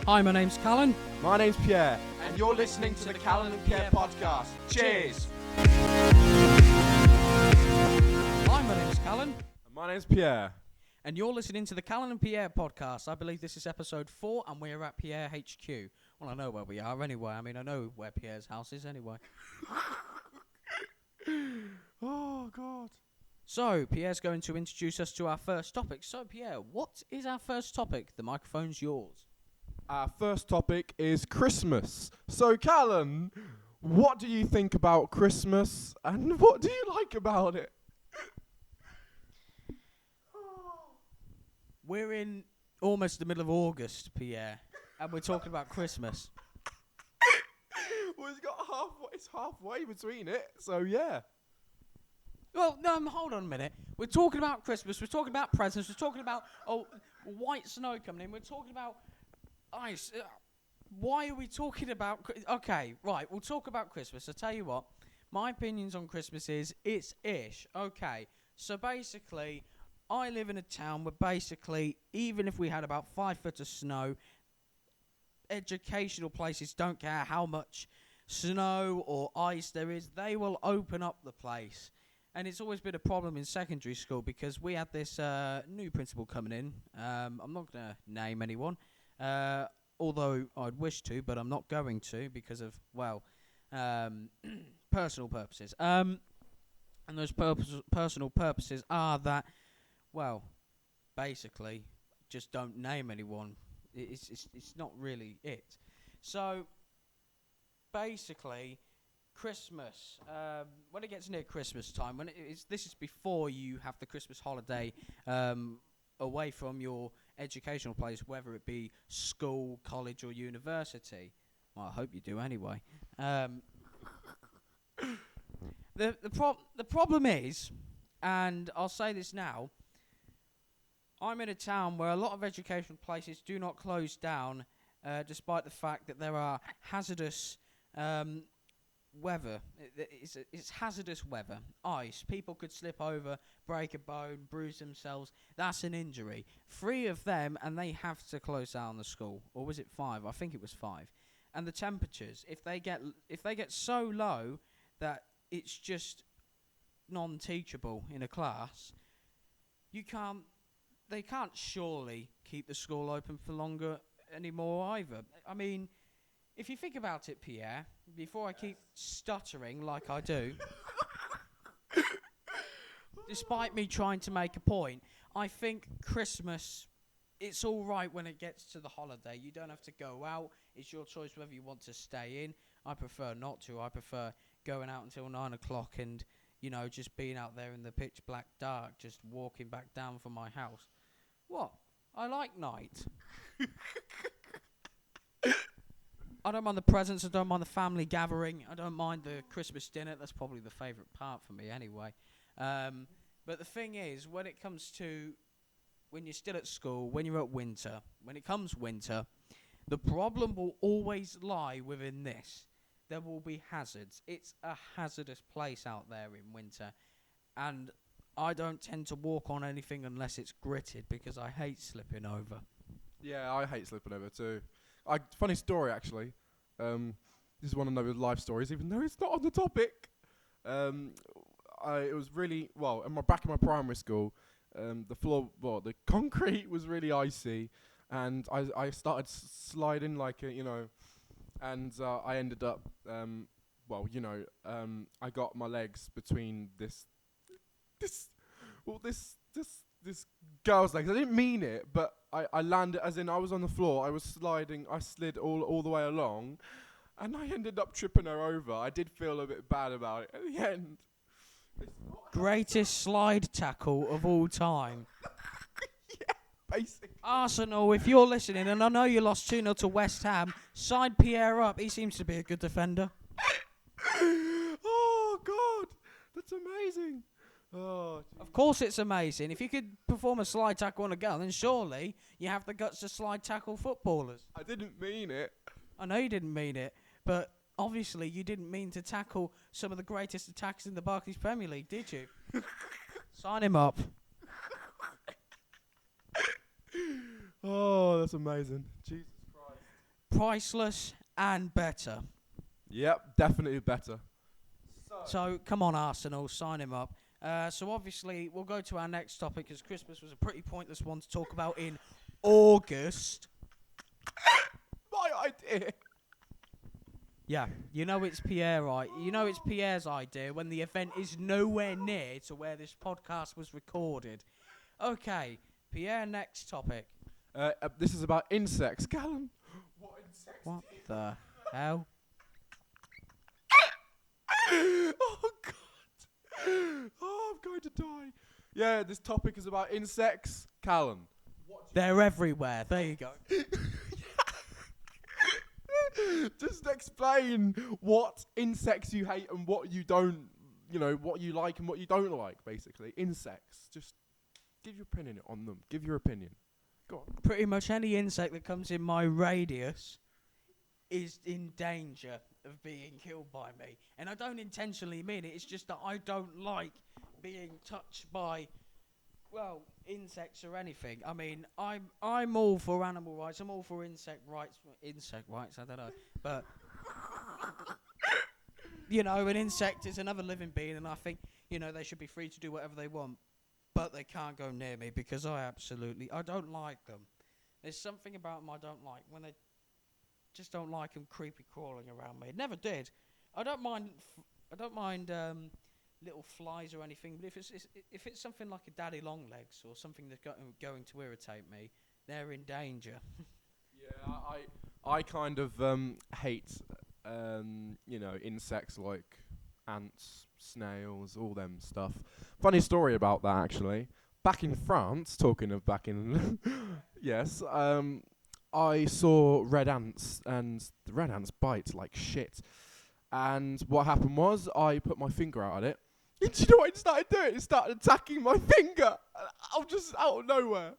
Hi, my name's Callan. My name's Pierre, and you're listening to the Callan and Pierre podcast. Cheers! Hi, my name's Callan. And my name's Pierre. And you're listening to the Callan and Pierre podcast. I believe this is episode 4, and we're at Pierre HQ. Well, I know where we are anyway. I know where Pierre's house is anyway. Oh, God. So, Pierre's going to introduce us to our first topic. So, Pierre, what is our first topic? The microphone's yours. Our first topic is Christmas. So, Callan, what do you think about Christmas, and what do you like about it? We're in almost the middle of August, Pierre, and we're talking about Christmas. Well, it's halfway between it, so yeah. Well, no, hold on a minute. We're talking about Christmas. We're talking about presents. We're talking about white snow coming in. We're talking about ice. Why are we talking about? Okay, right. We'll talk about Christmas. I tell you what. My opinions on Christmas is it's ish. Okay, so basically, I live in a town where basically, even if we had about 5 foot of snow, educational places don't care how much snow or ice there is. They will open up the place. And it's always been a problem in secondary school because we had this new principal coming in. I'm not going to name anyone, although I'd wish to, but I'm not going to because of, well, personal purposes. And those personal purposes are that, well, basically, just don't name anyone. It's not really it. So, basically, Christmas, when it gets near Christmas time, this is before you have the Christmas holiday away from your educational place, whether it be school, college, or university. Well, I hope you do anyway. The problem is, and I'll say this now, I'm in a town where a lot of educational places do not close down, despite the fact that there are hazardous weather. It's hazardous weather. Ice. People could slip over, break a bone, bruise themselves. That's an injury. 3 of them, and they have to close down the school. Or was it 5? I think it was 5. And the temperatures, if they get so low that it's just non-teachable in a class, they can't surely keep the school open for longer anymore either. I mean, if you think about it, Pierre, before I keep stuttering like I do, despite me trying to make a point, I think Christmas, it's all right when it gets to the holiday. You don't have to go out. It's your choice whether you want to stay in. I prefer not to. I prefer going out until 9 o'clock and, just being out there in the pitch black dark, just walking back down from my house. What? I like night. I don't mind the presents. I don't mind the family gathering. I don't mind the Christmas dinner. That's probably the favourite part for me anyway. But the thing is, when it comes to when you're still at school, when you're at winter, when it comes winter, the problem will always lie within this. There will be hazards. It's a hazardous place out there in winter. And I don't tend to walk on anything unless it's gritted because I hate slipping over. Yeah, I hate slipping over too. Funny story, actually. This is one of those life stories, even though it's not on the topic. It was really, back in my primary school, the concrete was really icy, and I started sliding and I ended up, I got my legs between this girl's legs. I didn't mean it, but I landed, as in I was on the floor, I was sliding, I slid all the way along, and I ended up tripping her over. I did feel a bit bad about it at the end. Greatest slide tackle of all time. Yeah, basically. Arsenal, if you're listening, and I know you lost 2-0 to West Ham, side Pierre up. He seems to be a good defender. Oh, God. That's amazing. Oh, of course it's amazing. If you could perform a slide tackle on a girl, then surely you have the guts to slide tackle footballers. I didn't mean it. I know you didn't mean it, but obviously you didn't mean to tackle some of the greatest attacks in the Barclays Premier League, did you? Sign him up. Oh, that's amazing. Jesus Christ. priceless and better. Yep, definitely better. So come on, Arsenal, sign him up. So obviously we'll go to our next topic because Christmas was a pretty pointless one to talk about in August. My idea. Yeah, you know it's Pierre, right? You know it's Pierre's idea when the event is nowhere near to where this podcast was recorded. Okay, Pierre, next topic. This is about insects, Callan. What insects? What the hell? Oh God! Oh, I'm going to die. Yeah, this topic is about insects, Callan. They're everywhere. There you go. Just explain what insects you hate and what you don't, what you like and what you don't like, basically. Insects. Just give your opinion on them. Give your opinion. Go on. Pretty much any insect that comes in my radius is in danger of being killed by me. And I don't intentionally mean it. It's just that I don't like being touched by, well, insects or anything. I mean, I'm all for animal rights. I'm all for insect rights. I don't know. But, an insect is another living being, and I think, they should be free to do whatever they want. But they can't go near me because I don't like them. There's something about them I don't like. When they just don't like them creepy crawling around me. Never did. I don't mind little flies or anything, but if it's something like a daddy long legs or something that's going to irritate me, they're in danger. Yeah, I kind of hate insects like ants, snails, all them stuff. Funny story about that, actually. Back in France, yes, I saw red ants, and the red ants bite like shit. And what happened was, I put my finger out at it. And do you know what it started doing? It started attacking my finger. I'm just out of nowhere.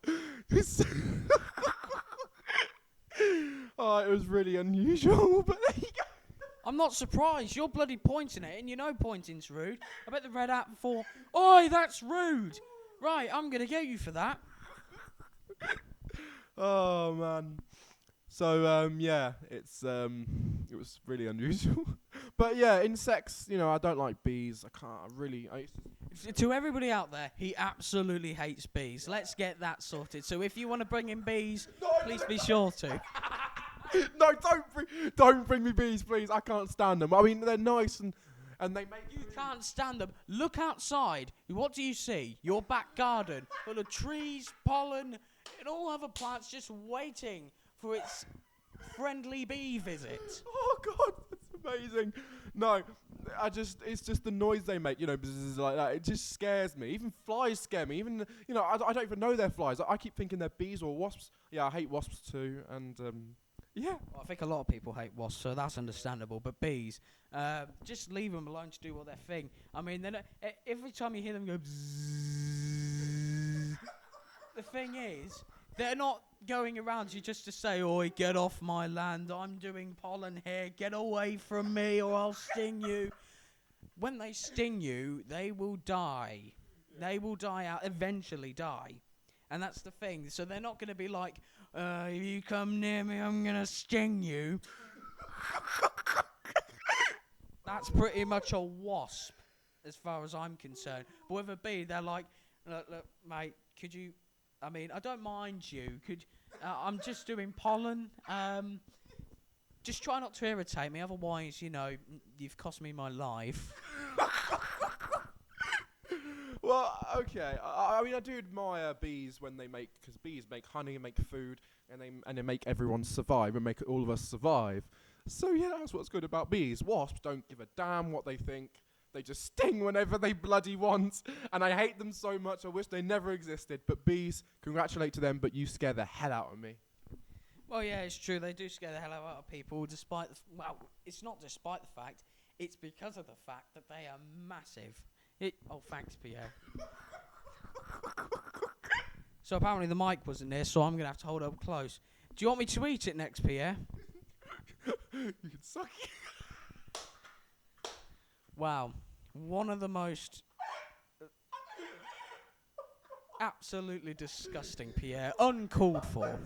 Oh, it was really unusual, but there you go. I'm not surprised. You're bloody pointing at it, and you know pointing's rude. I bet the red ant thought, "Oi, that's rude." Right, I'm gonna get you for that. Oh man. So yeah, it was really unusual. But yeah, insects, I don't like bees. To everybody out there, he absolutely hates bees. Let's get that sorted. So if you want to bring in bees, please be sure to. No, don't bring me bees, please. I can't stand them. I mean, they're nice and they make You can't stand them. Look outside. What do you see? Your back garden full of trees, pollen, and all other plants just waiting for its friendly bee visit. Oh God, that's amazing. No, it's just the noise they make, bzzz, like that. It just scares me. Even flies scare me. Even, I don't even know they're flies. I keep thinking they're bees or wasps. Yeah, I hate wasps too. And yeah. Well, I think a lot of people hate wasps, so that's understandable. But bees, just leave them alone to do what their thing. I mean, every time you hear them go bzzz, the thing is, they're not going around you just to say, "Oi, get off my land, I'm doing pollen here, get away from me or I'll sting you." When they sting you, they will die. They will die out, eventually die. And that's the thing. So they're not going to be like, "If you come near me, I'm going to sting you." That's pretty much a wasp, as far as I'm concerned. But with a bee, they're like, look, mate, could you... I mean, I don't mind you. I'm just doing pollen. Just try not to irritate me. Otherwise, you've cost me my life. Well, okay. I mean, I do admire bees when because bees make honey and make food, and they make everyone survive and make all of us survive. So yeah, that's what's good about bees. Wasps don't give a damn what they think. They just sting whenever they bloody want, and I hate them so much. I wish they never existed. But bees, congratulate to them, but you scare the hell out of me. Well, yeah, it's true. They do scare the hell out of people, despite it's not despite the fact. It's because of the fact that they are massive. Thanks, Pierre. So apparently the mic wasn't there, so I'm going to have to hold it up close. Do you want me to eat it next, Pierre? You can suck it. Wow. One of the most absolutely disgusting, Pierre. Uncalled for.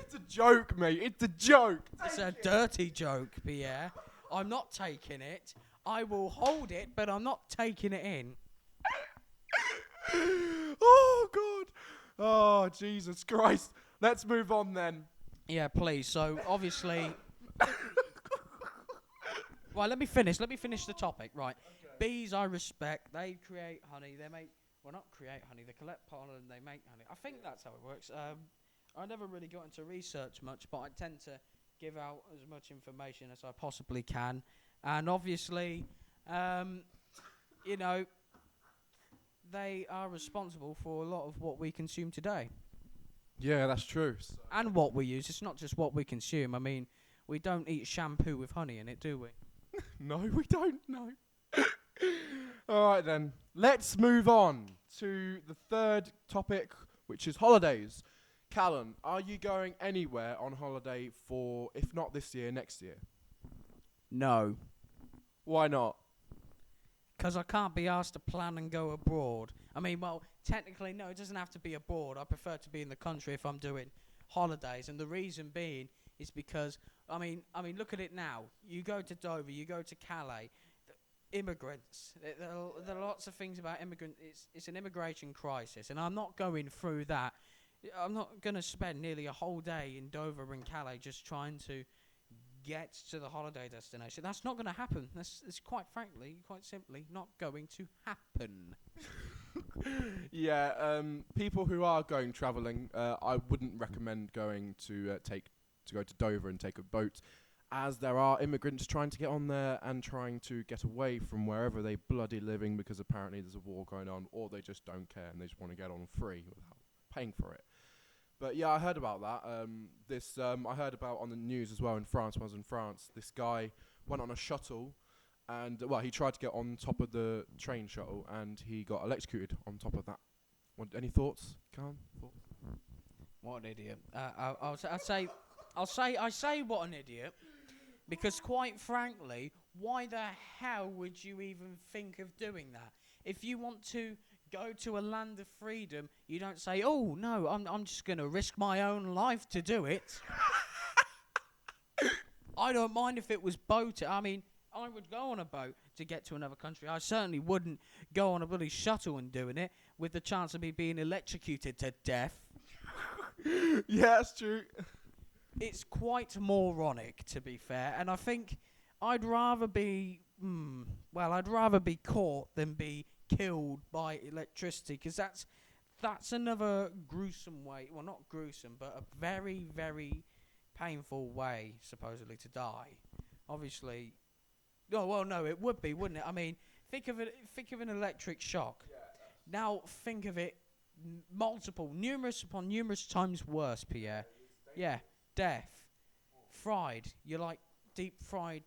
It's a joke, mate. It's a joke. It's a dirty joke, Pierre. I'm not taking it. I will hold it, but I'm not taking it in. Oh, God. Oh, Jesus Christ. Let's move on then. Yeah, please. So, obviously... Right, let me finish the topic. Right. Okay. Bees, I respect. They create honey. They make... Well, not create honey. They collect pollen. They make honey. I think that's how it works. I never really got into research much, but I tend to give out as much information as I possibly can. And obviously, you know, they are responsible for a lot of what we consume today. Yeah, that's true. And what we use. It's not just what we consume. I mean, we don't eat shampoo with honey in it, do we? No, we don't. No. All right, then. Let's move on to the third topic, which is holidays. Callan, are you going anywhere on holiday for, if not this year, next year? No. Why not? Because I can't be asked to plan and go abroad. I mean, well, technically, no, it doesn't have to be abroad. I prefer to be in the country if I'm doing holidays. And the reason being is because, I mean, look at it now. You go to Dover, you go to Calais. Immigrants. There are lots of things about immigrants. It's an immigration crisis. And I'm not going through that. I'm not going to spend nearly a whole day in Dover and Calais just trying to get to the holiday destination. That's not going to happen. That's quite frankly, quite simply, not going to happen. Yeah, people who are going travelling, I wouldn't recommend going to go to Dover and take a boat, as there are immigrants trying to get on there and trying to get away from wherever they bloody living, because apparently there's a war going on, or they just don't care and they just want to get on free without paying for it. But yeah, I heard about that. I heard about on the news as well in France. When I was in France, this guy went on a shuttle, and he tried to get on top of the train shuttle, and he got electrocuted on top of that. Any thoughts, Callan? Thoughts? What an idiot! I say what an idiot, because quite frankly, why the hell would you even think of doing that? If you want to go to a land of freedom, you don't say, "Oh no, I'm just going to risk my own life to do it." I don't mind if it was boat. I mean, I would go on a boat to get to another country. I certainly wouldn't go on a bloody shuttle and doing it with the chance of me being electrocuted to death. Yeah, that's true. It's quite moronic, to be fair, and I think I'd rather be caught than be killed by electricity, because that's another gruesome way, well, not gruesome, but a very, very painful way, supposedly, to die. Obviously, no, it would be, wouldn't it? I mean, think of an electric shock. Yeah, now think of it numerous upon numerous times worse, Pierre. Yeah, death, fried. You're like deep fried.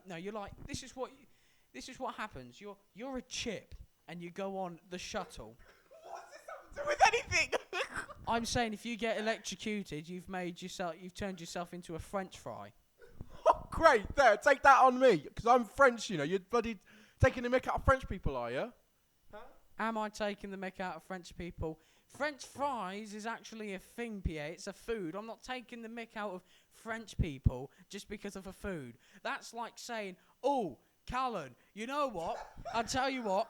No, you're like, this is what happens. You're a chip. And you go on the shuttle. What's this have to do with anything? I'm saying if you get electrocuted, you've turned yourself into a French fry. Oh, great! There, take that on me, because I'm French. You know, you're bloody taking the mick out of French people, are you? Huh? Am I taking the mick out of French people? French fries is actually a thing, Pierre. It's a food. I'm not taking the mick out of French people just because of a food. That's like saying, "Oh, Callan, you know what? I'll tell you what.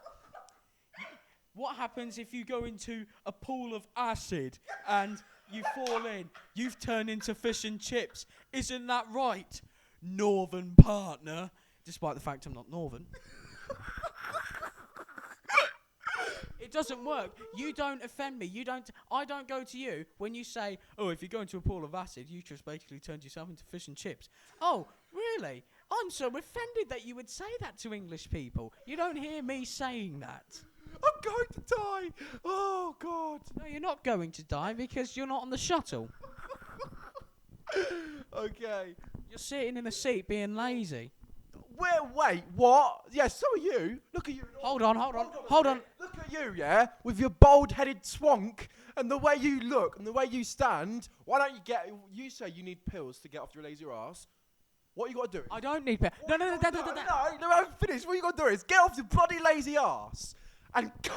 What happens if you go into a pool of acid and you fall in? You've turned into fish and chips. Isn't that right, northern partner?" Despite the fact I'm not northern. It doesn't work. You don't offend me. I don't go to you when you say, "Oh, if you go into a pool of acid, you just basically turned yourself into fish and chips." Oh, really? I'm so offended that you would say that to English people. You don't hear me saying that. I'm going to die. Oh, God. No, you're not going to die because you're not on the shuttle. Okay. You're sitting in a seat being lazy. Wait, what? Yeah, so are you. Look at you. Hold on. Look at you, yeah, with your bald-headed swonk and the way you look and the way you stand. Why don't you say you need pills to get off your lazy ass. What you got to do? I don't need pills. No, No, I haven't finished. What you got to do is get off your bloody lazy ass and go.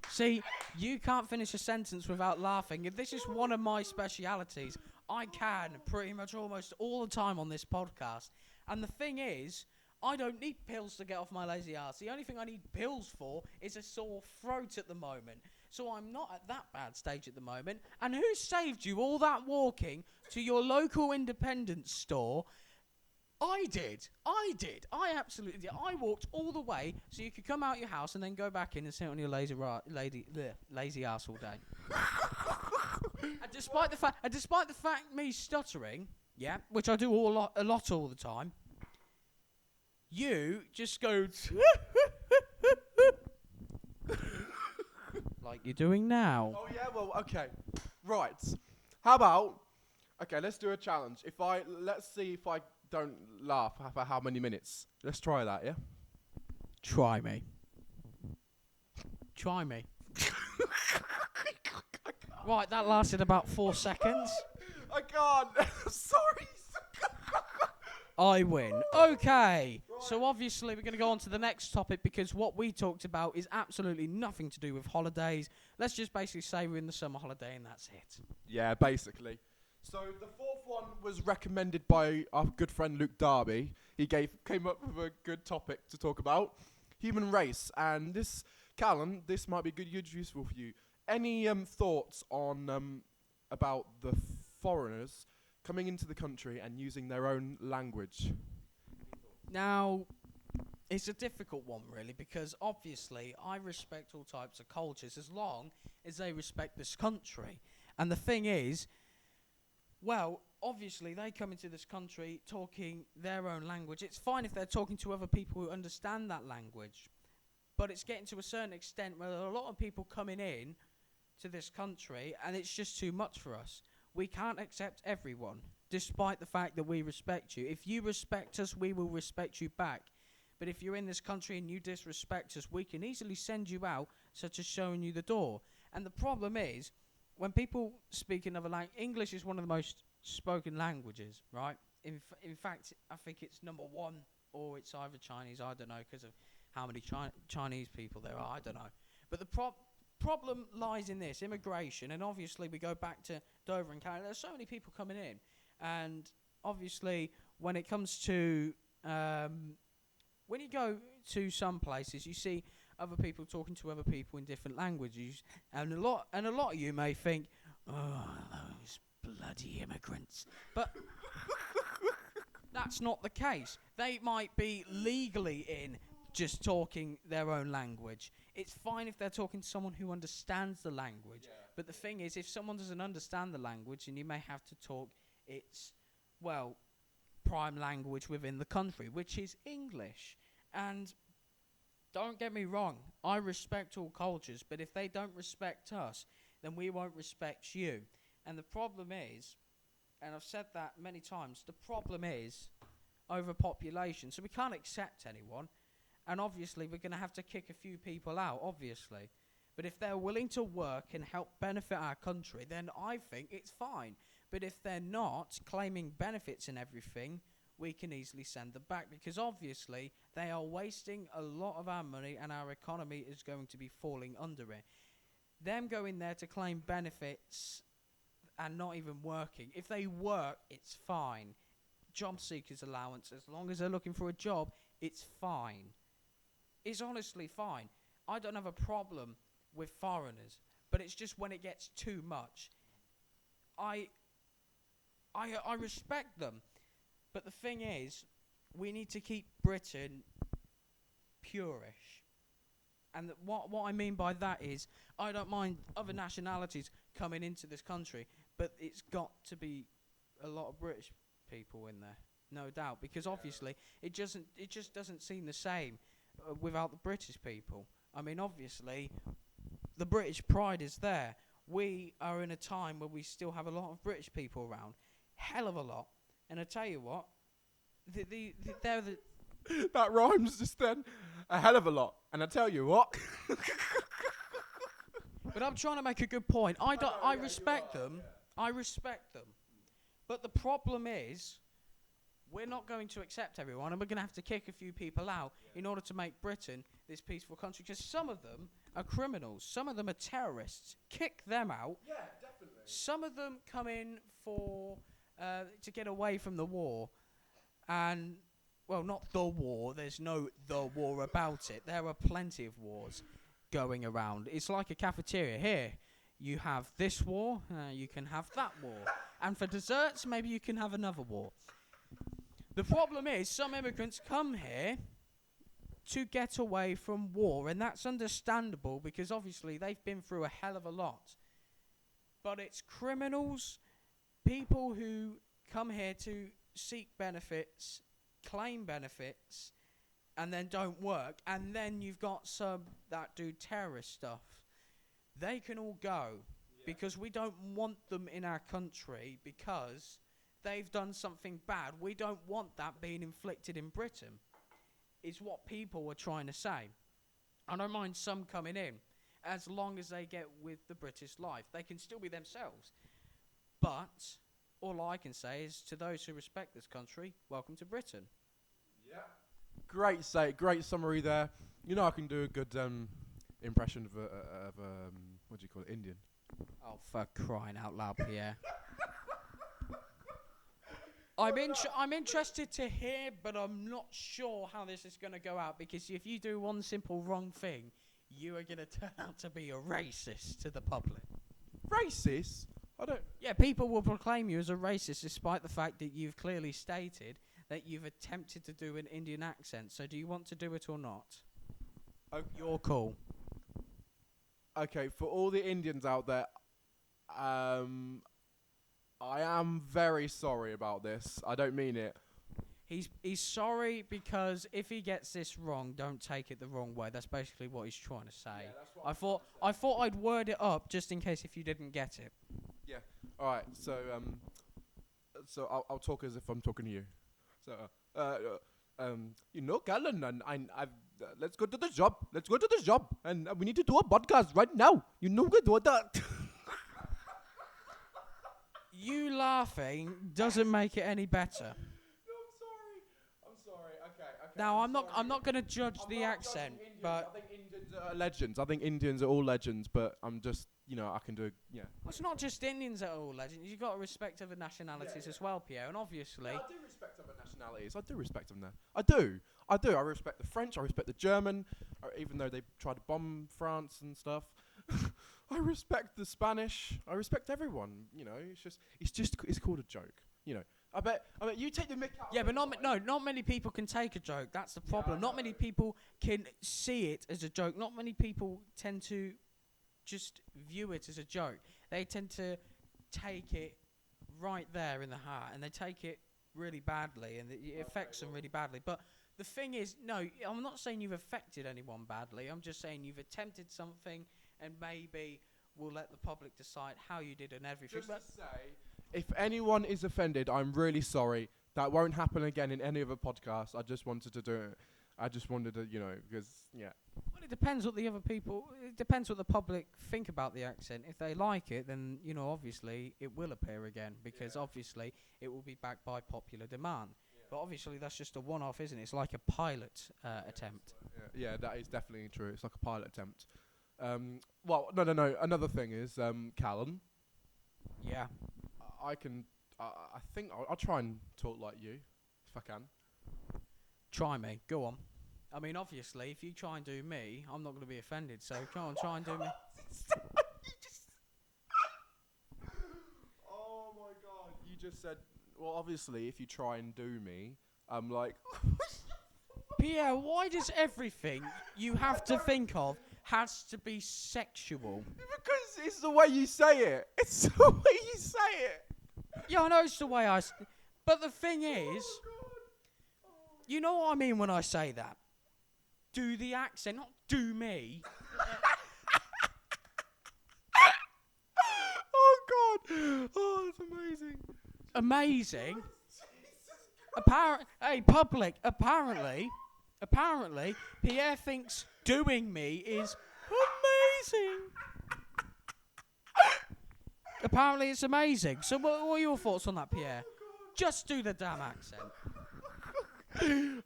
See, You can't finish a sentence without laughing. This is one of my specialities. I can pretty much almost all the time on this podcast. And the thing is, I don't need pills to get off my lazy ass. The only thing I need pills for is a sore throat at the moment. So I'm not at that bad stage at the moment. And who saved you all that walking to your local independent store? I did. I absolutely did. I walked all the way so you could come out your house and then go back in and sit on your lazy ass all day. And despite the fact me stuttering, yeah, which I do a lot all the time, you just go like you're doing now. Oh yeah, well, okay, right. How about? Okay, let's do a challenge. Let's see if I don't laugh for how many minutes. Let's try that, yeah? Try me. Right, that lasted about 4 seconds. I can't. Sorry. I win. Okay. So obviously we're going to go on to the next topic because what we talked about is absolutely nothing to do with holidays. Let's just basically say we're in the summer holiday and that's it. Yeah, basically. So the fourth one was recommended by our good friend Luke Darby. He came up with a good topic to talk about, human race. And this, Callan, this might be good, useful for you. Any thoughts on about the foreigners coming into the country and using their own language? Now, it's a difficult one, really, because obviously I respect all types of cultures as long as they respect this country. And the thing is, well, obviously they come into this country talking their own language. It's fine if they're talking to other people who understand that language, but it's getting to a certain extent where there are a lot of people coming in to this country and it's just too much for us. We can't accept everyone, despite the fact that we respect you. If you respect us, we will respect you back. But if you're in this country and you disrespect us, we can easily send you out, such as showing you the door. And the problem is, when people speak another language, English is one of the most spoken languages, right? In fact, I think it's number one, or it's either Chinese, I don't know, because of how many Chinese people there are, I don't know. But the problem lies in this, immigration, and obviously we go back to Dover and Callan. There's so many people coming in, and obviously when it comes to, when you go to some places, you see other people talking to other people in different languages, and a lot of you may think, oh, those bloody immigrants. But that's not the case. They might be legally in just talking their own language. It's fine if they're talking to someone who understands the language. Yeah. But the thing is, if someone doesn't understand the language, and you may have to talk its, well, prime language within the country, which is English. And don't get me wrong, I respect all cultures, but if they don't respect us, then we won't respect you. And the problem is, and I've said that many times, the problem is overpopulation. So we can't accept anyone, and obviously we're going to have to kick a few people out, obviously. But if they're willing to work and help benefit our country, then I think it's fine. But if they're not, claiming benefits and everything, we can easily send them back, because obviously they are wasting a lot of our money and our economy is going to be falling under it. Them going there to claim benefits and not even working, if they work, it's fine. Job seekers allowance, as long as they're looking for a job, it's fine. It's honestly fine. I don't have a problem with foreigners, but it's just when it gets too much. I respect them. But the thing is, we need to keep Britain purish. And what I mean by that is, I don't mind other nationalities coming into this country, but it's got to be a lot of British people in there, no doubt. Because obviously, it just doesn't seem the same without the British people. I mean, obviously, the British pride is there. We are in a time where we still have a lot of British people around. Hell of a lot. And I tell you what, they're the... That rhymes just then a hell of a lot. And I tell you what. But I'm trying to make a good point. I respect them. I respect them. But the problem is, we're not going to accept everyone, and we're going to have to kick a few people out in order to make Britain this peaceful country. Because some of them are criminals, some of them are terrorists. Kick them out. Yeah, definitely. Some of them come in for to get away from the war, and well, not the war. There's no the war about it. There are plenty of wars going around. It's like a cafeteria. Here, you have this war. You can have that war, and for desserts, maybe you can have another war. The problem is, some immigrants come here to get away from war, and that's understandable because obviously they've been through a hell of a lot. But it's criminals, people who come here to seek benefits, claim benefits, and then don't work. And then you've got some that do terrorist stuff. They can all go because we don't want them in our country because they've done something bad. We don't want that being inflicted in Britain, is what people were trying to say. I don't mind some coming in, as long as they get with the British life. They can still be themselves. But all I can say is, to those who respect this country, welcome to Britain. Yeah. Great summary there. You know I can do a good impression of what do you call it, Indian. Oh, for crying out loud, Pierre. I'm interested to hear, but I'm not sure how this is going to go out, because if you do one simple wrong thing, you are going to turn out to be a racist to the public. Racist? I don't... Yeah, people will proclaim you as a racist despite the fact that you've clearly stated that you've attempted to do an Indian accent. So do you want to do it or not? Okay. You're cool. Okay, for all the Indians out there, I am very sorry about this. I don't mean it. He's sorry because if he gets this wrong, don't take it the wrong way. That's basically what he's trying to say. Yeah, that's what I thought I'd word it up just in case if you didn't get it. Yeah. All right. So I'll talk as if I'm talking to you. So you know, Callan, and I've let's go to the job. Let's go to the job, and we need to do a podcast right now. You know, we do that. You laughing doesn't make it any better. I'm sorry. Okay. Now I'm not going to judge the accent, but I think Indians are legends. I think Indians are all legends, but I'm just, I can do, yeah. Well, it's not just Indians that are all legends. You've got to respect other nationalities as well, Pierre. And obviously, I do respect other nationalities. I do respect them there. I do. I respect the French. I respect the German, even though they tried to bomb France and stuff. I respect the Spanish. I respect everyone. It's called a joke. I bet you take the mick out. Yeah, but not many people can take a joke. That's the problem. Not many people can see it as a joke. Not many people tend to just view it as a joke. They tend to take it right there in the heart, and they take it really badly, and it affects them really badly. But the thing is, no, I'm not saying you've affected anyone badly. I'm just saying you've attempted something, and maybe we'll let the public decide how you did and everything. Just to say, if anyone is offended, I'm really sorry. That won't happen again in any other podcast. I just wanted to do it. I just wanted to, because, yeah. Well, it depends what it depends what the public think about the accent. If they like it, then, obviously it will appear again, because obviously it will be backed by popular demand. Yeah. But obviously that's just a one-off, isn't it? It's like a pilot attempt. Yeah, that is definitely true. It's like a pilot attempt. Well, no. Another thing is, Callan. Yeah. I think I'll try and talk like you, if I can. Try me. Go on. I mean, obviously, if you try and do me, I'm not going to be offended. So come on, try and do me. Oh my God! You just said, well, obviously, if you try and do me, I'm like. Pierre, why does everything you have to think of has to be sexual? Because it's the way you say it. It's the way you say it. Yeah, I know it's the way but the thing is, you know what I mean when I say that? Do the accent, not do me. Oh God! Oh, it's amazing. Amazing. Public. Apparently, Pierre thinks doing me is amazing. Apparently, it's amazing. So, what are your thoughts on that, Pierre? Just do the damn accent.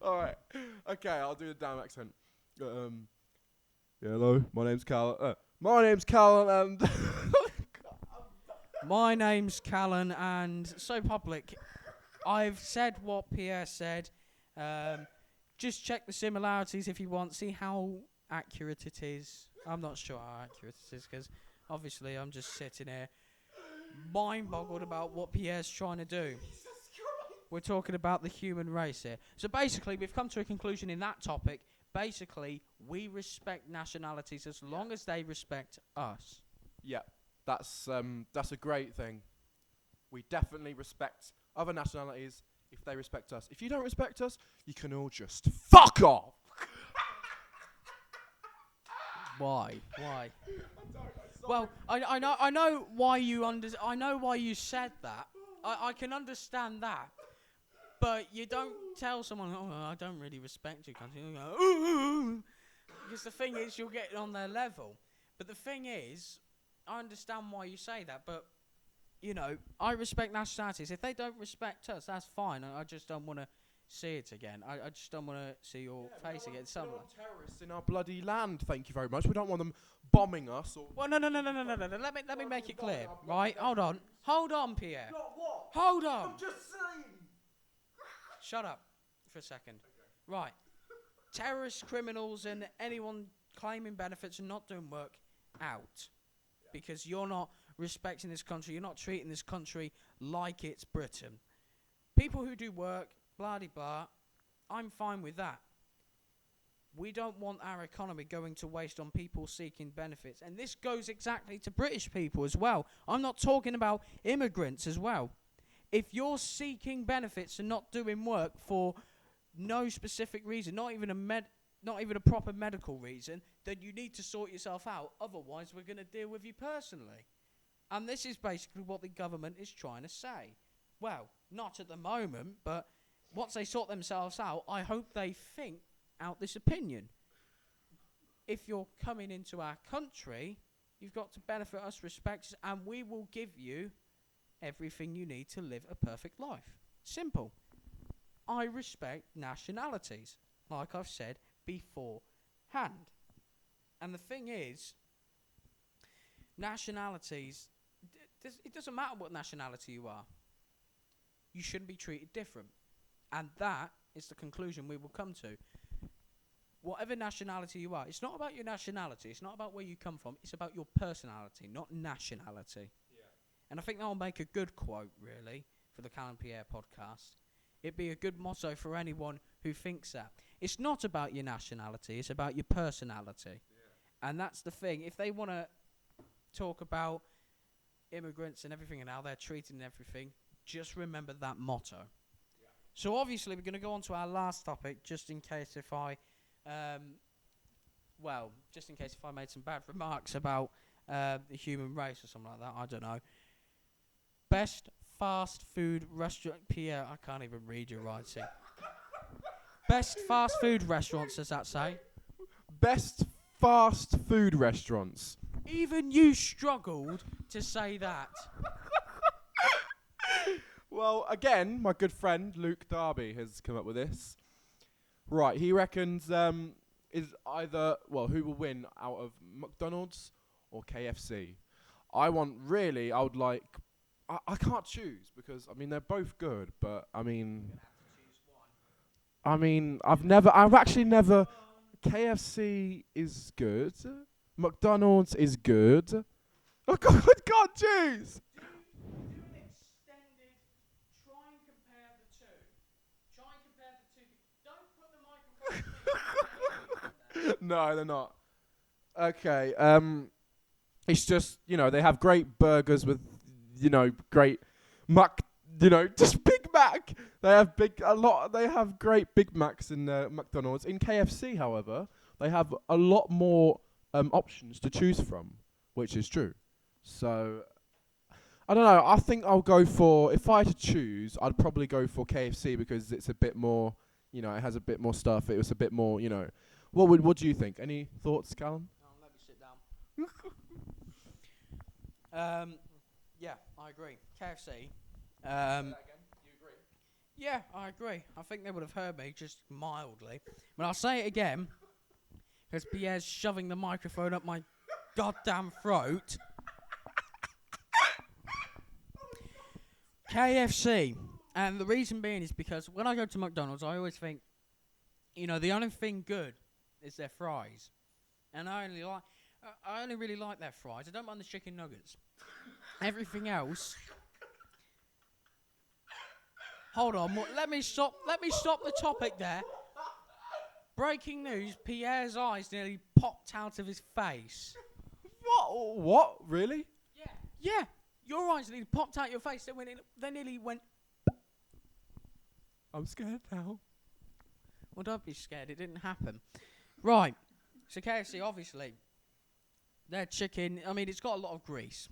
All right. Okay, I'll do the damn accent. Yeah, hello, my name's Cal. My name's Callan and... My name's Callan, and so public. I've said what Pierre said. Just check the similarities if you want. See how accurate it is. I'm not sure how accurate it is because obviously I'm just sitting here mind-boggled about what Pierre's trying to do. We're talking about the human race here. So basically, we've come to a conclusion in that topic. Basically, we respect nationalities as long as they respect us. Yeah, that's a great thing. We definitely respect other nationalities if they respect us. If you don't respect us, you can all just fuck off. Why? Well, I know why you I know why you said that. I can understand that. But you don't tell someone, oh, I don't really respect you, country. You go, ooh. Because the thing is, you'll get on their level. But the thing is, I understand why you say that, but, you know, I respect nationalities. If they don't respect us, that's fine. I just don't want to see it again. I just don't want to see your face again. We don't want terrorists in our bloody land, thank you very much. We don't want them bombing us. Or well, no. Let me make it clear, right? Hold on, Pierre. What? Hold on. I'm just saying. Shut up for a second. Okay. Right. Terrorists, criminals, and anyone claiming benefits and not doing work, out. Yeah. Because you're not respecting this country. You're not treating this country like it's Britain. People who do work, blah-de-blah, I'm fine with that. We don't want our economy going to waste on people seeking benefits. And this goes exactly to British people as well. I'm not talking about immigrants as well. If you're seeking benefits and not doing work for no specific reason, not even a proper medical reason, then you need to sort yourself out. Otherwise, we're going to deal with you personally. And this is basically what the government is trying to say. Well, not at the moment, but once they sort themselves out, I hope they think out this opinion. If you're coming into our country, you've got to benefit us, respect us, and we will give you everything you need to live a perfect life. Simple. I respect nationalities, like I've said beforehand. And the thing is, nationalities, it doesn't matter what nationality you are. You shouldn't be treated different. And that is the conclusion we will come to. Whatever nationality you are, it's not about your nationality, it's not about where you come from, it's about your personality, not nationality. And I think that will make a good quote, really, for the Callan and Pierre podcast. It'd be a good motto for anyone who thinks that. It's not about your nationality, it's about your personality. Yeah. And that's the thing. If they want to talk about immigrants and everything and how they're treated and everything, just remember that motto. Yeah. So obviously we're going to go on to our last topic, just in case if I made some bad remarks about the human race or something like that. I don't know. Best fast food restaurant. Pierre, I can't even read your writing. Best fast food restaurants, does that say? Best fast food restaurants. Even you struggled to say that. Well, again, my good friend Luke Darby has come up with this. Right, he reckons is either, who will win out of McDonald's or KFC? I would like... I can't choose because, they're both good, but, I've actually never... KFC is good. McDonald's is good. Oh, God, I can't choose! Do an extended... Try and compare the two. Don't put the microphone... No, they're not. Okay, it's just, they have great burgers with... great just Big Mac. They have great Big Macs in McDonald's. In KFC, however, they have a lot more options to choose from, which is true. So, I don't know. I think I'll go for, if I had to choose, I'd probably go for KFC because it's a bit more, it has a bit more stuff. It was a bit more, What do you think? Any thoughts, Callum? No, let me sit down. Yeah, I agree. KFC. Say that again. You agree? Yeah, I agree. I think they would have heard me just mildly. But I'll say it again, because Pierre's shoving the microphone up my goddamn throat. KFC. And the reason being is because when I go to McDonald's, I always think, the only thing good is their fries. And I only really like their fries. I don't mind the chicken nuggets. Everything else... Hold on, let me stop the topic there. Breaking news, Pierre's eyes nearly popped out of his face. What? Really? Yeah, your eyes nearly popped out your face. They nearly went... I'm scared now. Well, don't be scared, it didn't happen. Right, so KFC, obviously, their chicken, it's got a lot of grease,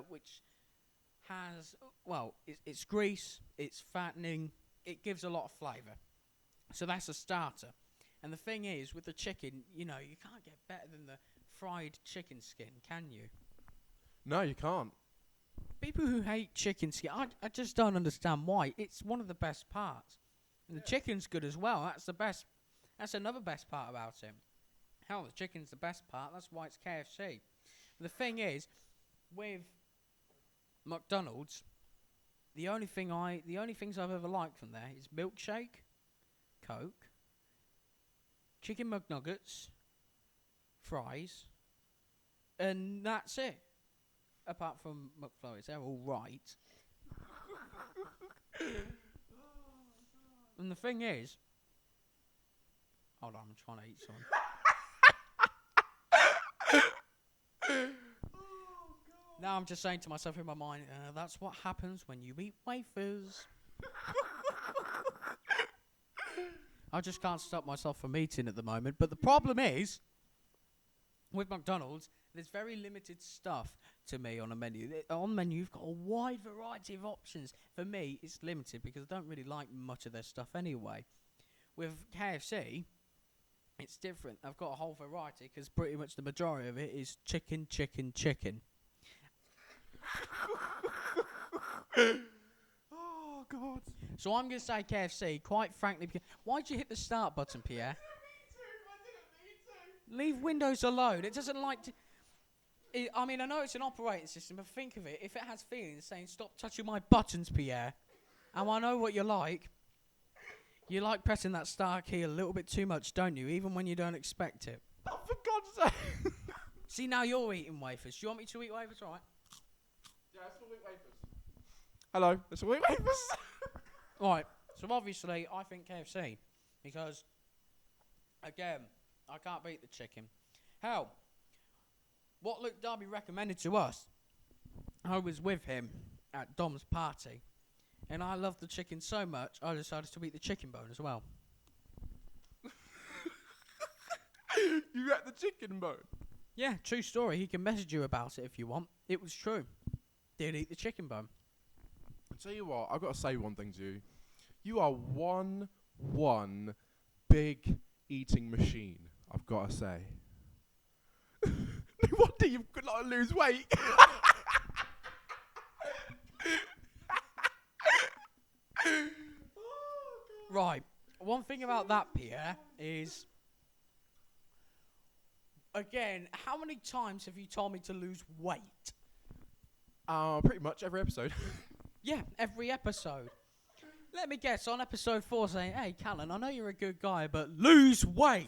which has, it's grease, it's fattening, it gives a lot of flavour. So that's a starter. And the thing is, with the chicken, you can't get better than the fried chicken skin, can you? No, you can't. People who hate chicken skin, I just don't understand why. It's one of the best parts. And the chicken's good as well. That's another best part about it. Hell, the chicken's the best part. That's why it's KFC. The thing is, with McDonald's, the only things I've ever liked from there is milkshake, Coke, chicken McNuggets, fries, and that's it. Apart from McFlurries, they're all right. And the thing is, hold on, I'm trying to eat something. Now I'm just saying to myself in my mind, that's what happens when you eat wafers. I just can't stop myself from eating at the moment. But the problem is, with McDonald's, there's very limited stuff to me on a menu. On the menu, you've got a wide variety of options. For me, it's limited because I don't really like much of their stuff anyway. With KFC, it's different. I've got a whole variety because pretty much the majority of it is chicken, chicken, chicken. Oh, God. So I'm going to say KFC, quite frankly. Why'd you hit the start button, Pierre? I didn't mean to. Leave Windows alone. It doesn't like to... I know it's an operating system, but think of it. If it has feelings saying, stop touching my buttons, Pierre, and I know what you like like pressing that star key a little bit too much, don't you? Even when you don't expect it. Oh, for God's sake. See, now you're eating wafers. Do you want me to eat wafers? All right. Yeah, let's all eat wafers. Hello, let's all eat wafers. All right. So obviously, I think KFC because, again, I can't beat the chicken. Hell, what Luke Darby recommended to us, I was with him at Dom's party, and I loved the chicken so much, I decided to eat the chicken bone as well. You ate the chicken bone? Yeah, true story. He can message you about it if you want. It was true. Did eat the chicken bone. I'll tell you what, I've got to say one thing to you. You are one big eating machine, I've got to say. No wonder you've got to lose weight. Right. One thing about that, Pierre, is... Again, how many times have you told me to lose weight? Pretty much every episode. Yeah, every episode. Let me guess, on episode 4 saying, hey, Callan, I know you're a good guy, but lose weight.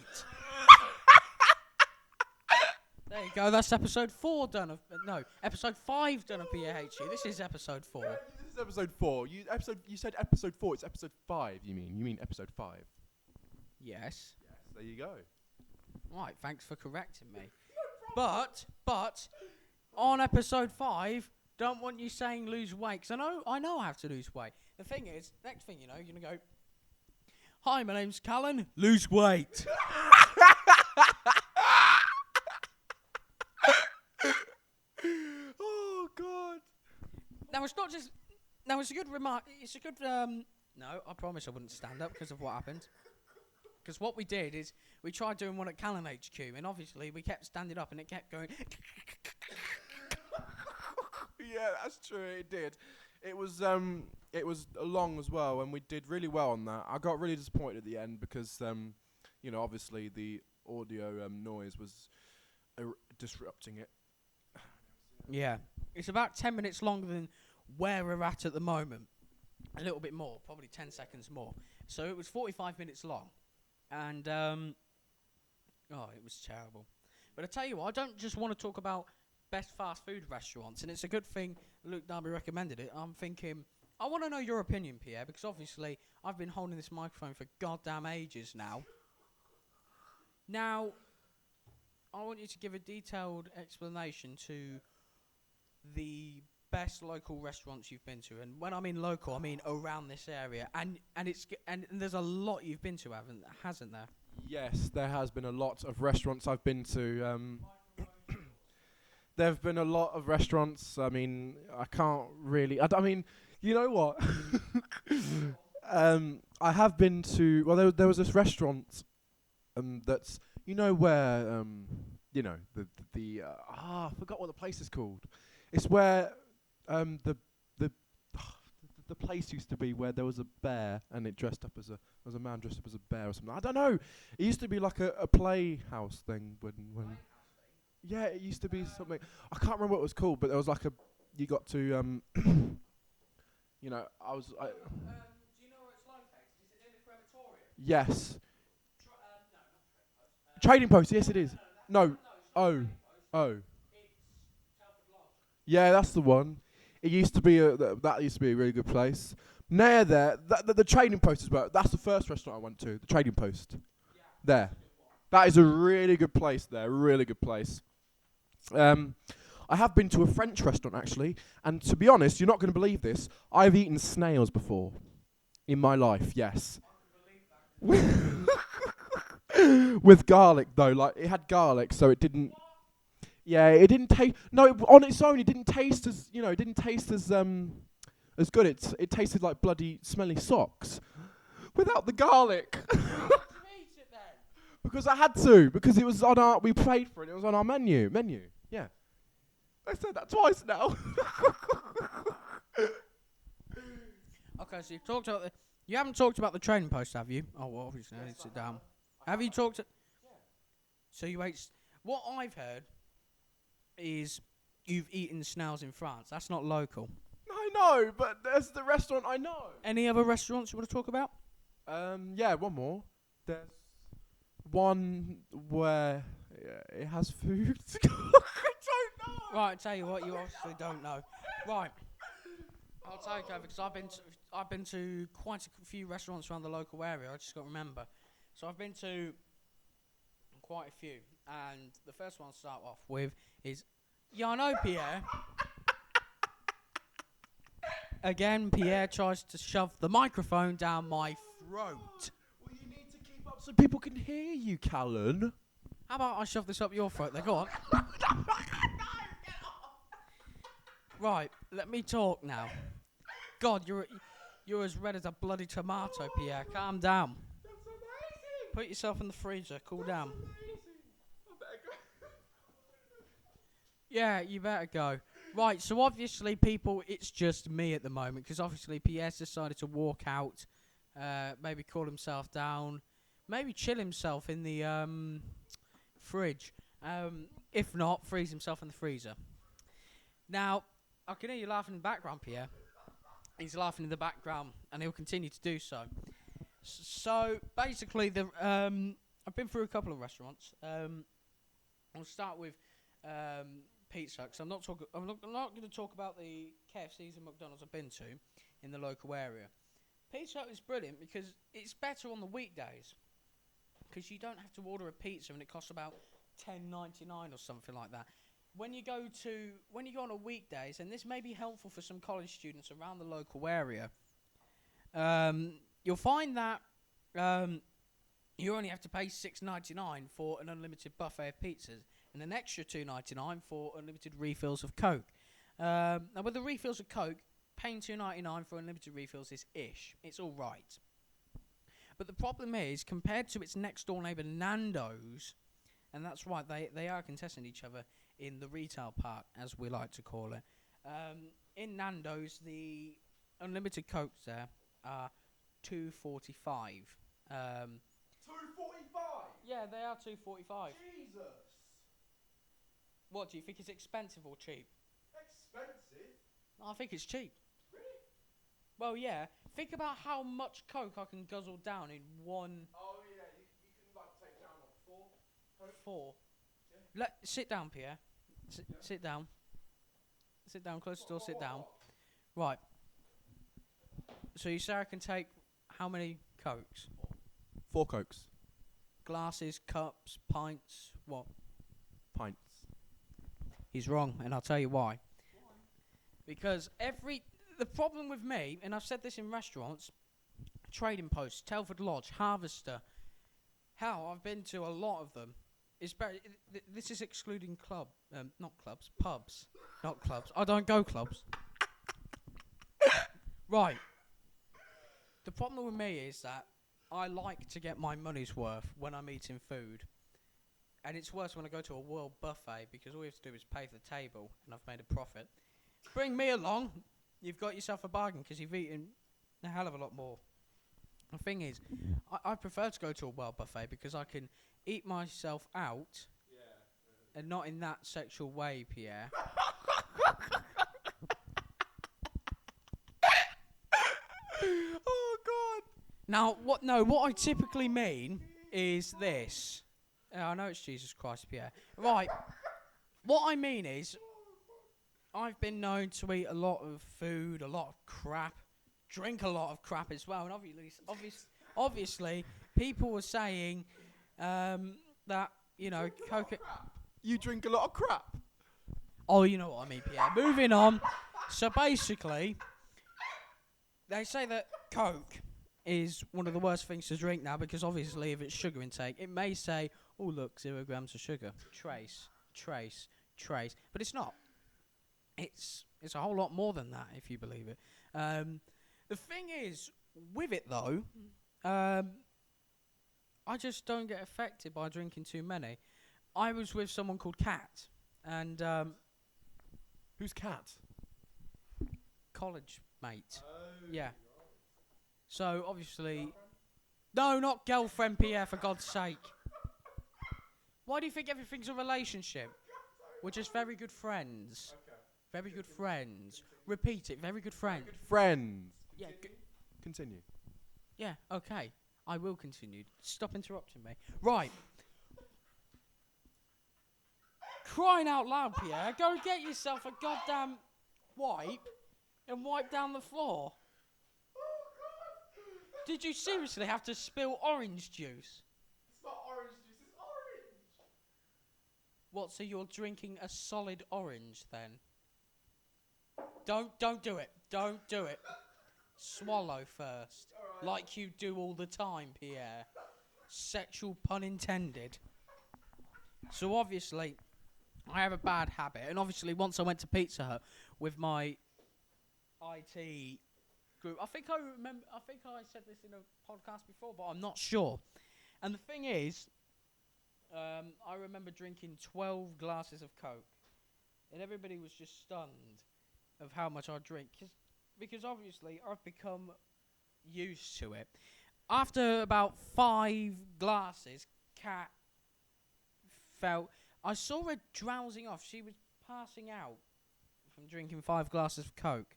There you go, that's episode 4 done of... no, episode 5 done of PAHU. This is episode 4. This is episode 4. You said episode 4, it's episode 5, you mean. You mean episode 5. Yes. Yes, there you go. Right, thanks for correcting me. But, on episode 5, don't want you saying lose weight, because I know I have to lose weight. The thing is, next thing you know, you're going to go, hi, my name's Callan, lose weight. Oh, God. Now, it's not just... Now, it's a good remark... It's a good... No, I promise I wouldn't stand up because of what happened. Because what we did is we tried doing one at Callan HQ, and obviously we kept standing up and it kept going... Yeah, that's true, it did. It was long as well, and we did really well on that. I got really disappointed at the end because obviously the audio noise was disrupting it. Yeah. It's about 10 minutes longer than where we're at the moment. A little bit more, probably 10 seconds more. So it was 45 minutes long. And, it was terrible. But I tell you what, I don't just want to talk about best fast food restaurants, and it's a good thing Luke Darby recommended it. I'm thinking, I want to know your opinion, Pierre, because obviously I've been holding this microphone for goddamn ages now. Now, I want you to give a detailed explanation to the best local restaurants you've been to, and when I mean local, I mean around this area, and there's a lot you've been to, hasn't there? Yes, there has been a lot of restaurants I've been to. There have been a lot of restaurants. I mean, I can't really. I mean, you know what? I have been to. Well, there was this restaurant. That's where I forgot what the place is called. It's where the place used to be where there was a bear and it dressed up as a man dressed up as a bear or something. I don't know. It used to be like a playhouse thing when yeah, it used to be something. I can't remember what it was called, but there was like you got to I was do you know where it's located? Is it in the crematorium? yes. No, not Trading Post, yes it is. No. it's not Oh. Trading Post. Oh. It's Telford Lodge. Yeah, that's the one. It used to be that used to be a really good place. Near there, the Trading Post as well. That's the first restaurant I went to, the Trading Post. Yeah, There. That is a really good place there, really good place. I have been to a French restaurant actually, and to be honest, you're not going to believe this. I've eaten snails before in my life, yes. I can believe that. With garlic though, like it had garlic, so it didn't. Yeah, it didn't taste. No, on its own, it didn't taste as it didn't taste as good. It tasted like bloody smelly socks, without the garlic. Why did you eat it then? Because I had to. Because it was on our. We paid for it. It was on our menu. Yeah. I said that twice now. Okay, so you haven't talked about the Trading Post, have you? Oh, well, obviously, I need to sit down. Have you talked? Yeah. So you ate. What I've heard is you've eaten snails in France. That's not local. I know, but there's the restaurant I know. Any other restaurants you want to talk about? Yeah, one more. There's one where it has food. I don't know. Right, I tell you what, you obviously don't know. Right, I'll take over because I've been to quite a few restaurants around the local area. I just got to remember. So I've been to quite a few, and the first one I'll start off with is, yeah, I know, Pierre. Again, Pierre tries to shove the microphone down my throat. Well, you need to keep up so people can hear you, Callan. How about I shove this up your throat then? Go on. Right, let me talk now. God, you're as red as a bloody tomato, Pierre. Calm down. That's amazing. Put yourself in the freezer. Cool down. Amazing. I better go. Yeah, you better go. Right, so obviously, people, it's just me at the moment, because obviously Pierre's decided to walk out, maybe cool himself down, maybe chill himself in the fridge. If not, freeze himself in the freezer. Now, I can hear you laughing in the background, Pierre. He's laughing in the background, and he'll continue to do so. So, basically, I've been through a couple of restaurants. I'll start with pizza, because I'm not going to talk about the KFCs and McDonald's I've been to in the local area. Pizza Hut is brilliant because it's better on the weekdays, because you don't have to order a pizza and it costs about $10.99 or something like that. When you go on a weekdays, and this may be helpful for some college students around the local area, you'll find that you only have to pay $6.99 for an unlimited buffet of pizzas, and an extra $2.99 for unlimited refills of Coke. Now, with the refills of Coke, paying $2.99 for unlimited refills is ish. It's all right. But the problem is, compared to its next door neighbour Nando's, and that's right, they are contesting each other in the retail park, as we like to call it. in Nando's, the unlimited Cokes there are £2.45. 2.45. Yeah, they are £2.45. Jesus. What do you think? Is expensive or cheap? Expensive. I think it's cheap. Really? Well, yeah. Think about how much Coke I can guzzle down in one. Oh yeah, you can like take down like 4 Coke. 4. Yeah. Sit down, Pierre. Yeah. Sit down. Sit down. Close the door. Sit down. What? Right. So you say I can take how many Cokes? 4 Cokes. Glasses, cups, pints. What? Pints. He's wrong, and I'll tell you why. Because the problem with me, and I've said this in restaurants, Trading Post, Telford Lodge, Harvester. Hell, I've been to a lot of them. This is excluding not clubs, pubs, not clubs. I don't go clubs. Right. The problem with me is that I like to get my money's worth when I'm eating food. And it's worse when I go to a world buffet because all you have to do is pay for the table and I've made a profit. Bring me along. You've got yourself a bargain because you've eaten a hell of a lot more. The thing is, I prefer to go to a world buffet because I can eat myself out and not in that sexual way, Pierre. Oh God. Now, what I typically mean is this. I know it's Jesus Christ, Pierre. Right. What I mean is, I've been known to eat a lot of food, a lot of crap, drink a lot of crap as well. And obviously, people were saying that, Coca... You drink a lot of crap. Oh, you know what I mean, Pierre. Moving on. So basically, they say that Coke is one of the worst things to drink now because obviously if it's sugar intake, it may say, oh look, 0 grams of sugar. Trace. But it's not. It's a whole lot more than that, if you believe it. The thing is, with it though, I just don't get affected by drinking too many. I was with someone called Kat, and Who's Cat? college mate. Oh. Yeah. So obviously, no, not girlfriend, Pierre, for God's sake. Why do you think everything's a relationship? We're just very good friends. Okay. Very good friends. Repeat it. Very good friends. Good friends. Yeah. Continue. Yeah. Okay. I will continue. Stop interrupting me. Right. Crying out loud, Pierre. Go get yourself a goddamn wipe and wipe down the floor. Did you seriously have to spill orange juice? It's not orange juice, it's orange. What, so you're drinking a solid orange then? Don't do it. Don't do it. Swallow first. Alright. Like you do all the time, Pierre. Sexual pun intended. So obviously, I have a bad habit. And obviously, once I went to Pizza Hut with my IT group, I think I said this in a podcast before, but I'm not sure. And the thing is, I remember drinking 12 glasses of Coke, and everybody was just stunned of how much I drink, because obviously I've become used to it. After about 5 glasses, Kat felt... I saw her drowsing off. She was passing out from drinking 5 glasses of Coke.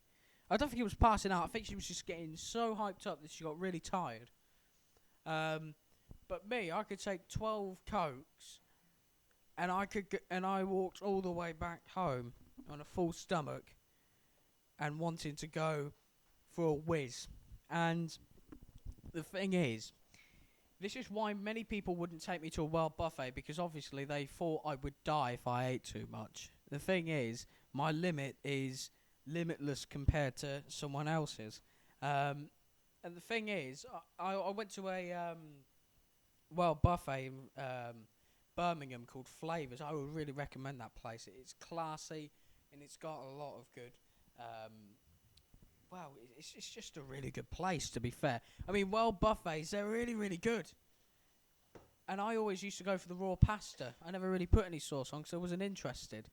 I don't think it was passing out. I think she was just getting so hyped up that she got really tired. But me, I could take 12 Cokes, and I walked all the way back home on a full stomach, and wanting to go for a whiz. And the thing is, this is why many people wouldn't take me to a world buffet, because obviously they thought I would die if I ate too much. The thing is, my limit is limitless compared to someone else's. And the thing is, I went to a world buffet in Birmingham called Flavours. I would really recommend that place. It's classy and it's got a lot of good... it's just a really good place, to be fair. I mean, world buffets, they're really, really good. And I always used to go for the raw pasta. I never really put any sauce on because I wasn't interested.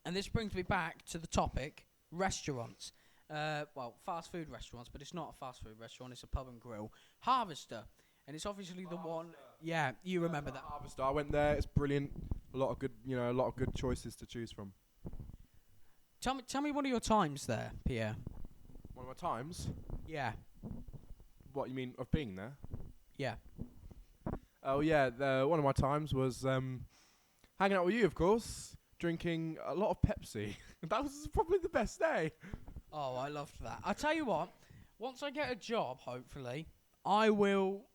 And this brings me back to the topic, restaurants. Well, fast food restaurants, but it's not a fast food restaurant, it's a pub and grill. Harvester. And it's obviously the one, yeah, you remember that. Harvester. I went there. It's brilliant. A lot of good choices to choose from. Tell me one of your times there, Pierre. One of my times. Yeah, What you mean of being there? yeah. Oh yeah, one of my times was hanging out with you, of course, drinking a lot of Pepsi. That was probably the best day. Oh, I loved that. I tell you what, once I get a job, hopefully, I will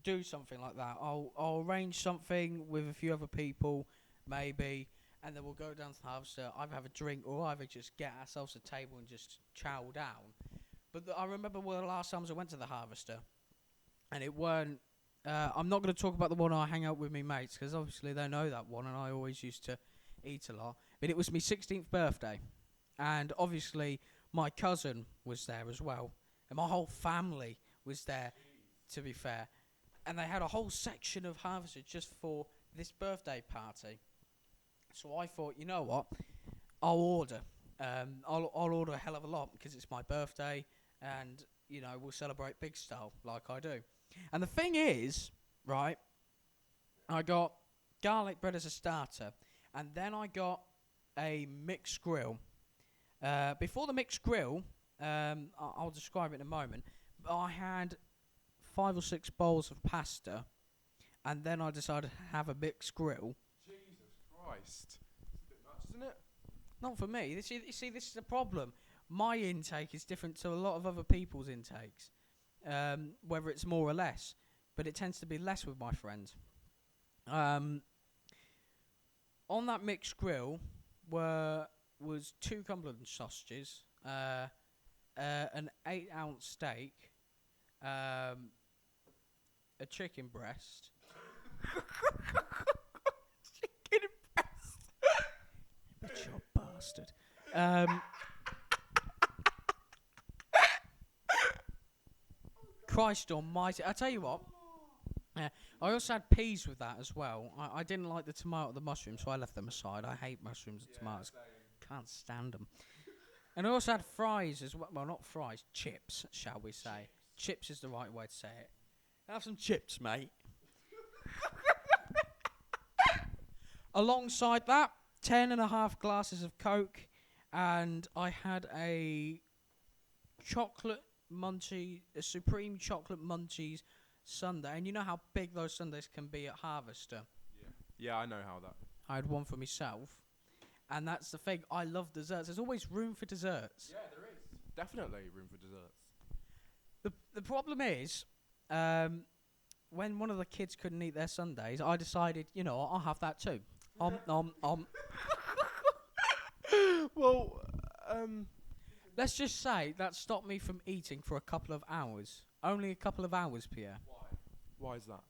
do something like that. I'll arrange something with a few other people, maybe, and then we'll go down to the Harvester, either have a drink or either just get ourselves a table and just chow down. But I remember one of the last times I went to the Harvester, and it weren't. I'm not going to talk about the one I hang out with me mates, because obviously they know that one, and I always used to eat a lot. But it was my 16th birthday, and obviously my cousin was there as well, and my whole family was there, to be fair. And they had a whole section of Harvester just for this birthday party. So I thought, you know what, I'll order. I'll order a hell of a lot because it's my birthday, and we'll celebrate big style like I do. And the thing is, right, I got garlic bread as a starter, and then I got a mixed grill. Before the mixed grill, I'll describe it in a moment, but I had 5 or 6 bowls of pasta, and then I decided to have a mixed grill. Jesus Christ. It's a bit much, isn't it? Not for me. You see, this is the problem. My intake is different to a lot of other people's intakes, whether it's more or less, but it tends to be less with my friends. On that mixed grill was 2 Cumberland sausages, an 8-ounce steak, a chicken breast. Chicken breast. But you bastard. Christ almighty. I tell you what. I also had peas with that as well. I didn't like the tomato or the mushrooms, so I left them aside. I hate mushrooms and tomatoes. Can't stand them. And I also had fries as well. Well, not fries. Chips, shall we say. Chips is the right way to say it. Have some chips, mate. Alongside that, 10.5 glasses of Coke, and I had a Supreme Chocolate Munchies sundae. And you know how big those sundaes can be at Harvester. Yeah, I know how that. I had one for myself. And that's the thing, I love desserts. There's always room for desserts. Yeah, there is. Definitely room for desserts. The problem is, when one of the kids couldn't eat their sundaes, I decided, I'll have that too. Well, Let's just say that stopped me from eating for a couple of hours. Only a couple of hours, Pierre. why is that?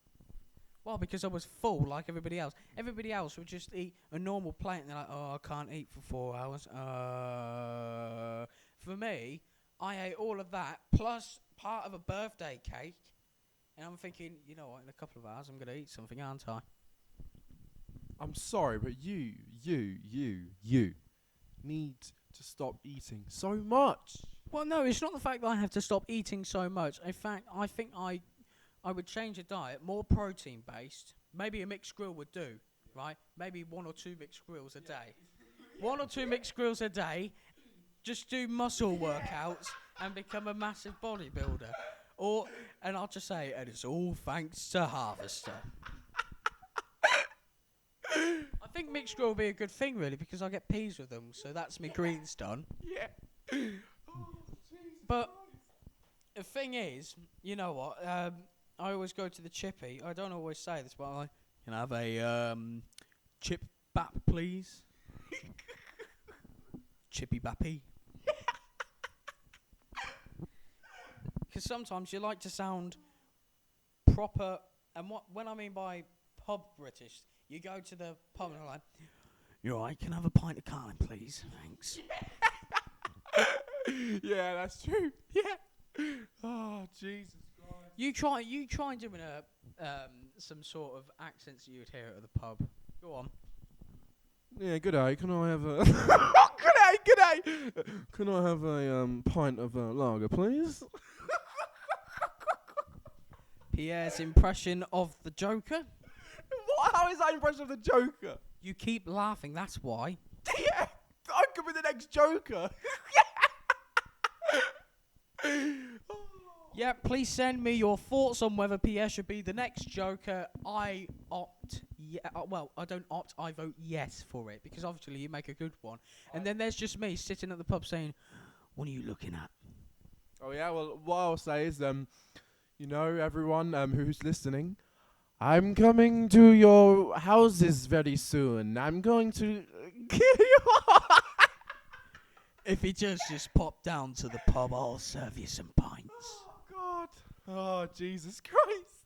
Well, because I was full like everybody else. Everybody else would just eat a normal plate and they're like, oh, I can't eat for 4 hours. For me, I ate all of that plus part of a birthday cake. And I'm thinking, you know what, in a couple of hours I'm going to eat something, aren't I? I'm sorry, but you need to stop eating so much. Well, no, it's not the fact that I have to stop eating so much. In fact, I think I would change the diet, more protein-based. Maybe a mixed grill would do, right? Maybe 1 or 2 mixed grills a day. 1 or 2 mixed grills a day. Just do muscle workouts and become a massive bodybuilder. And I'll just say, and it's all thanks to Harvester. I think mixed grill will be a good thing, really, because I get peas with them, so that's me greens done. Yeah. But the thing is, you know what? I always go to the chippy. I don't always say this, but I'm like, can I have a chip bap, please? Chippy bappy. Because sometimes you like to sound proper, and when I mean by pub British, you go to the pub and I'm like, you're right, can I have a pint of Callan, please? Thanks. Yeah, that's true. Yeah. Oh, Jesus Christ. You try doing some sort of accents you would hear at the pub. Go on. Yeah, good day. Can I have a... good day. Can I have a pint of lager, please? Pierre's impression of the Joker. What? How is that impression of the Joker? You keep laughing, that's why. Yeah, I could be the next Joker. Yeah, please send me your thoughts on whether Pierre should be the next Joker. I don't opt, I vote yes for it, because obviously you make a good one. And then there's just me sitting at the pub saying, what are you looking at? Oh yeah, well, what I'll say is, everyone who's listening, I'm coming to your houses very soon. I'm going to kill you. If he just pop down to the pub, I'll serve you some pints. Oh, God. Oh, Jesus Christ.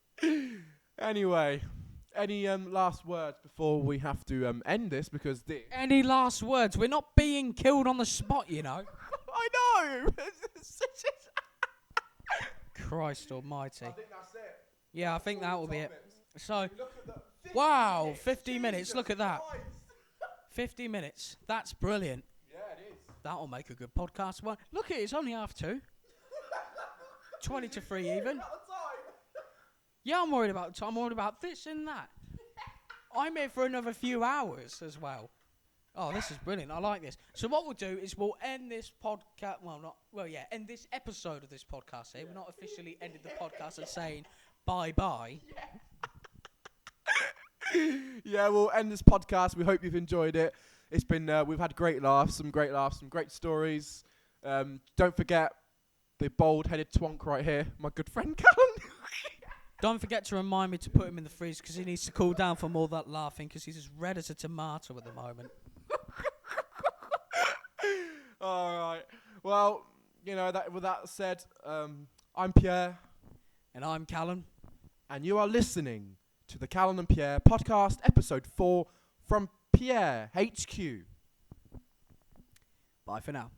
Anyway, any last words before we have to end this? Because Any last words? We're not being killed on the spot, you know. I know. Christ almighty. I think that's it. Yeah, I think that will be it. So, Look at the wow, 50 minutes. Jesus Look at that. Christ. 50 minutes. That's brilliant. Yeah, it is. That'll make a good podcast. Well, look at it. It's only 2:30. 20 to 3 even. At the time. Yeah, I'm worried about time. I'm worried about this and that. I'm here for another few hours as well. Oh, this is brilliant. I like this. So what we'll do is we'll end this podcast. End this episode of this podcast here. We're not officially ended the podcast and saying bye-bye. Yeah, we'll end this podcast. We hope you've enjoyed it. It's been we've had some great stories. Don't forget the bald-headed twonk right here, my good friend Callan. Don't forget to remind me to put him in the freeze because he needs to cool down from all that laughing because he's as red as a tomato at the moment. All right. Well, with that said, I'm Pierre. And I'm Callan. And you are listening to the Callan and Pierre podcast, episode 4 from Pierre HQ. Bye for now.